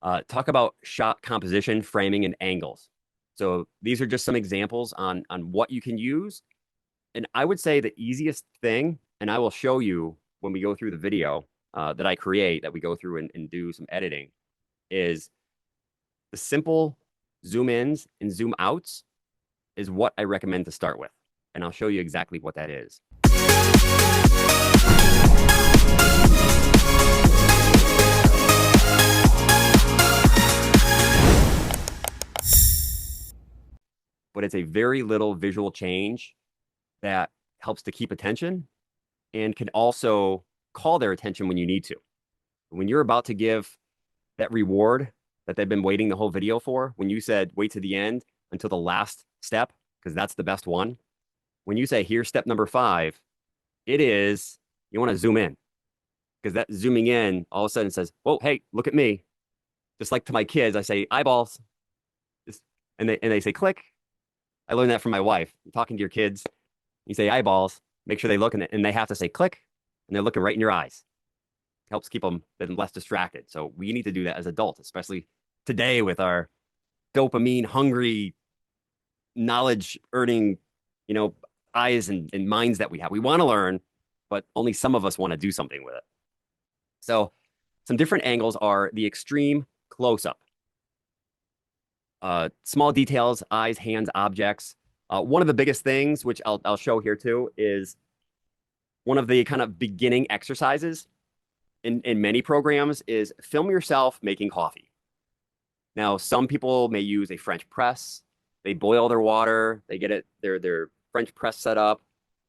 Talk about shot composition, framing, and angles. So these are just some examples on what you can use. And I would say the easiest thing, and I will show you when we go through the video that I create, that we go through and do some editing, is the simple zoom ins and zoom outs is what I recommend to start with. And I'll show you exactly what that is. But it's a very little visual change that helps to keep attention and can also call their attention when you need to. When you're about to give that reward that they've been waiting the whole video for, when you said wait to the end until the last step, because that's the best one. When you say here's step number 5, it is you want to zoom in because that zooming in all of a sudden says, "Whoa, hey, look at me." Just like to my kids, I say eyeballs, and they say click. I learned that from my wife. You're talking to your kids, you say eyeballs, make sure they look in it, and they have to say click, and they're looking right in your eyes. It helps keep them less distracted. So we need to do that as adults, especially today with our dopamine hungry, knowledge earning, eyes and minds that we have. We want to learn, but only some of us want to do something with it. So some different angles are the extreme close up, small details, eyes, hands, objects. One of the biggest things, which I'll show here too, is one of the kind of beginning exercises in many programs is film yourself making coffee. Now, some people may use a French press. They boil their water. They get their French press set up.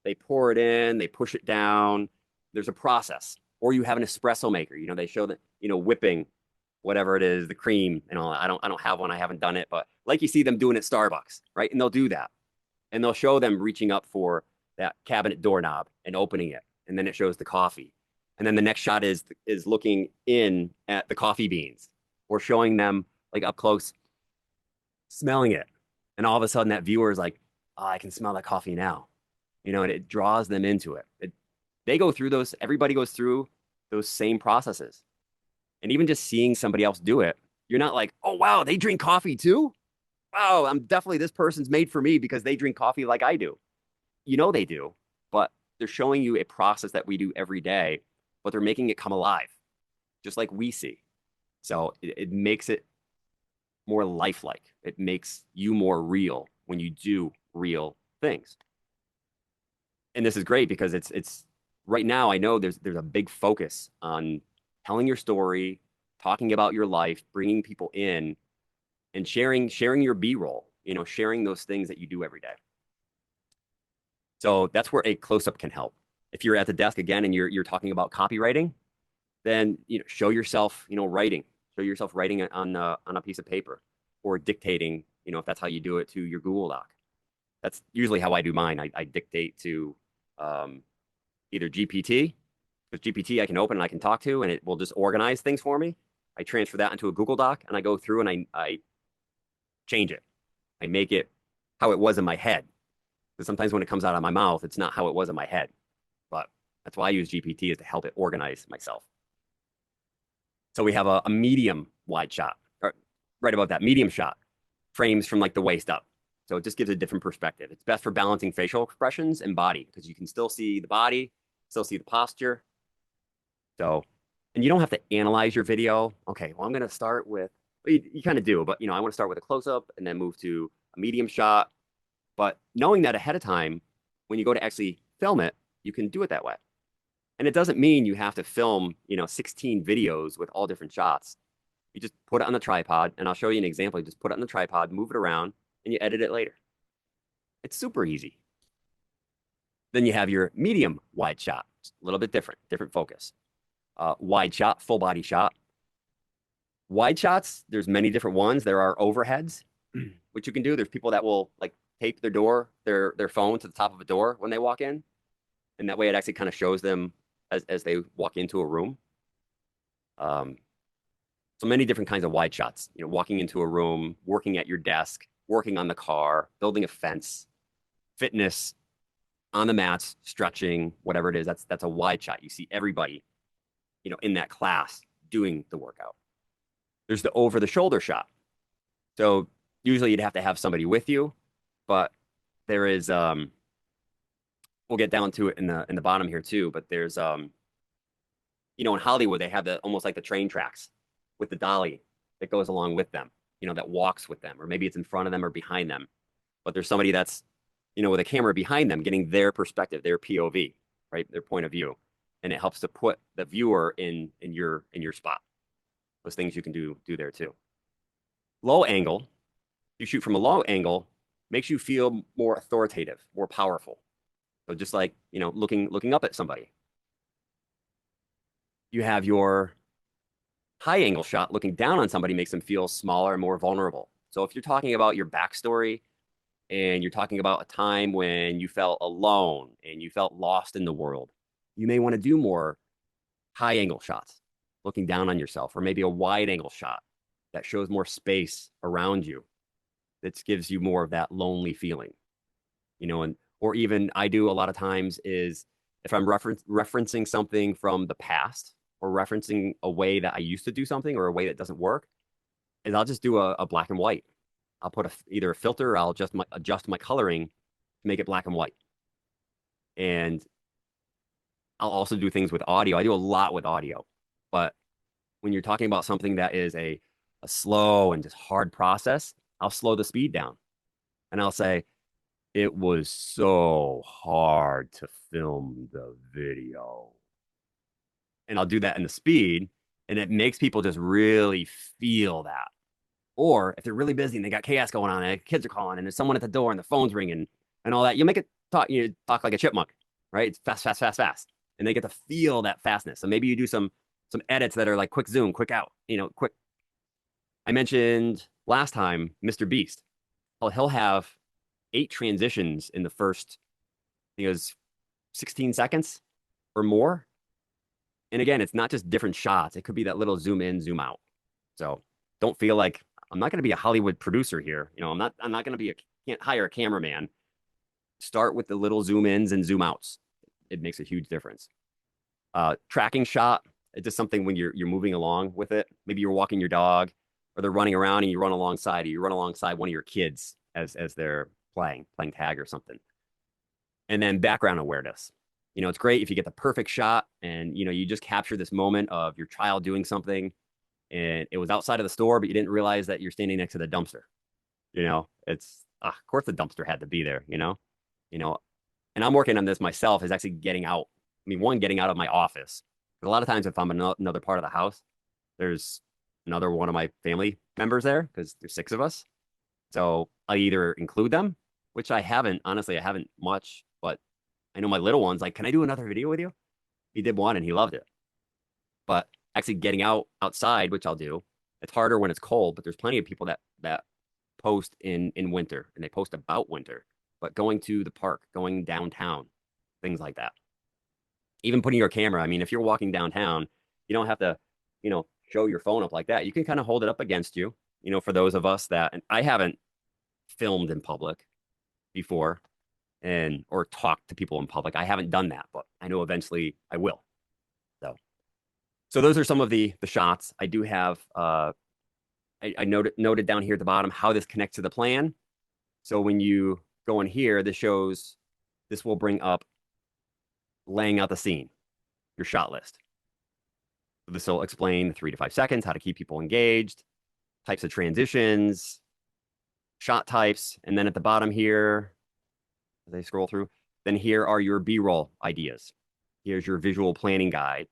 They pour it in. They push it down. There's a process. Or you have an espresso maker. They show that whipping whatever it is, the cream and all that. I don't have one. I haven't done it, but like you see them doing at Starbucks, right? And they'll do that, and they'll show them reaching up for that cabinet doorknob and opening it, and then it shows the coffee, and then the next shot is looking in at the coffee beans, or showing them like up close, smelling it, and all of a sudden that viewer is like, oh, I can smell that coffee now, and it draws them into it. They go through those. Everybody goes through those same processes. And even just seeing somebody else do it, you're not like, oh, wow, they drink coffee too? Wow, I'm definitely, this person's made for me because they drink coffee like I do. They do, but they're showing you a process that we do every day, but they're making it come alive, just like we see. So it makes it more lifelike. It makes you more real when you do real things. And this is great because it's right now I know there's a big focus on telling your story, talking about your life, bringing people in, and sharing your B-roll, sharing those things that you do every day. So that's where a close-up can help. If you're at the desk again and you're talking about copywriting, then show yourself writing. Show yourself writing on a piece of paper, or dictating, if that's how you do it, to your Google Doc. That's usually how I do mine. I dictate to either GPT, because GPT I can open and I can talk to, and it will just organize things for me. I transfer that into a Google Doc, and I go through and I change it. I make it how it was in my head. Because sometimes when it comes out of my mouth, it's not how it was in my head. But that's why I use GPT, is to help it organize myself. So we have a medium wide shot, or right above that, medium shot, frames from like the waist up. So it just gives a different perspective. It's best for balancing facial expressions and body, because you can still see the body, still see the posture. So, and you don't have to analyze your video. Okay, well, I'm going to start with, well, you kind of do, but I want to start with a close up and then move to a medium shot. But knowing that ahead of time, when you go to actually film it, you can do it that way. And it doesn't mean you have to film, 16 videos with all different shots. You just put it on the tripod, and I'll show you an example. You just put it on the tripod, move it around, and you edit it later. It's super easy. Then you have your medium wide shot. It's a little bit different focus. Wide shot, full body shot. Wide shots, there's many different ones. There are overheads, which you can do. There's people that will like tape their phone to the top of a door when they walk in. And that way it actually kind of shows them as they walk into a room. So many different kinds of wide shots, walking into a room, working at your desk, working on the car, building a fence, fitness, on the mats, stretching, whatever it is. That's a wide shot. You see everybody, in that class doing the workout. There's the over the shoulder shot. So usually you'd have to have somebody with you, but there is we'll get down to it in the bottom here too, but there's in Hollywood they have the almost like the train tracks with the dolly that goes along with them, that walks with them, or maybe it's in front of them or behind them. But there's somebody that's, with a camera behind them, getting their perspective, their POV, right? Their point of view. And it helps to put the viewer in your spot. Those things you can do there too. Low angle, you shoot from a low angle, makes you feel more authoritative, more powerful. So just like, looking up at somebody. You have your high angle shot, looking down on somebody makes them feel smaller and more vulnerable. So if you're talking about your backstory and you're talking about a time when you felt alone and you felt lost in the world, you may want to do more high angle shots, looking down on yourself, or maybe a wide angle shot that shows more space around you, that gives you more of that lonely feeling, and or even I do a lot of times is if I'm referencing something from the past or referencing a way that I used to do something or a way that doesn't work, is I'll just do a black and white. I'll put either a filter or I'll adjust my coloring to make it black and white. And I'll also do things with audio. I do a lot with audio, but when you're talking about something that is a slow and just hard process, I'll slow the speed down and I'll say, it was so hard to film the video. And I'll do that in the speed, and it makes people just really feel that. Or if they're really busy and they got chaos going on, and kids are calling, and there's someone at the door, and the phone's ringing, and all that, you make it talk. You talk like a chipmunk, right? It's fast, fast, fast, fast, and they get to feel that fastness. So maybe you do some edits that are like quick zoom, quick out, quick. I mentioned last time Mr. Beast. Well, he'll have 8 transitions in the first, I think it was 16 seconds or more. And again, it's not just different shots. It could be that little zoom in, zoom out. So don't feel like I'm not going to be a Hollywood producer here. I'm not going to be can't hire a cameraman. Start with the little zoom ins and zoom outs. It makes a huge difference. Tracking shot, it's just something when you're moving along with it. Maybe you're walking your dog or they're running around and you run alongside, or you run alongside one of your kids as they're playing tag or something. And then background awareness. It's great if you get the perfect shot and, you just capture this moment of your child doing something and it was outside of the store, but you didn't realize that you're standing next to the dumpster. It's, of course the dumpster had to be there, and I'm working on this myself, is actually getting out. I mean, one, getting out of my office. But a lot of times if I'm in another part of the house, there's another one of my family members there because there's 6 of us. So I either include them, which I haven't much, but I know my little one's like, can I do another video with you? He did one and he loved it. But actually getting outside, which I'll do, it's harder when it's cold, but there's plenty of people that post in winter and they post about winter, but going to the park, going downtown, things like that. Even putting your camera, I mean, if you're walking downtown, you don't have to, show your phone up like that. You can kind of hold it up against you, for those of us that, and I haven't filmed in public before or talked to people in public. I haven't done that, but I know eventually I will. So those are some of the shots. I do have I noted down here at the bottom how this connects to the plan. So when you go in here, this will bring up laying out the scene, your shot list. So this will explain 3 to 5 seconds, how to keep people engaged, types of transitions, shot types, and then at the bottom here, as I scroll through, then here are your B-roll ideas. Here's your visual planning guide,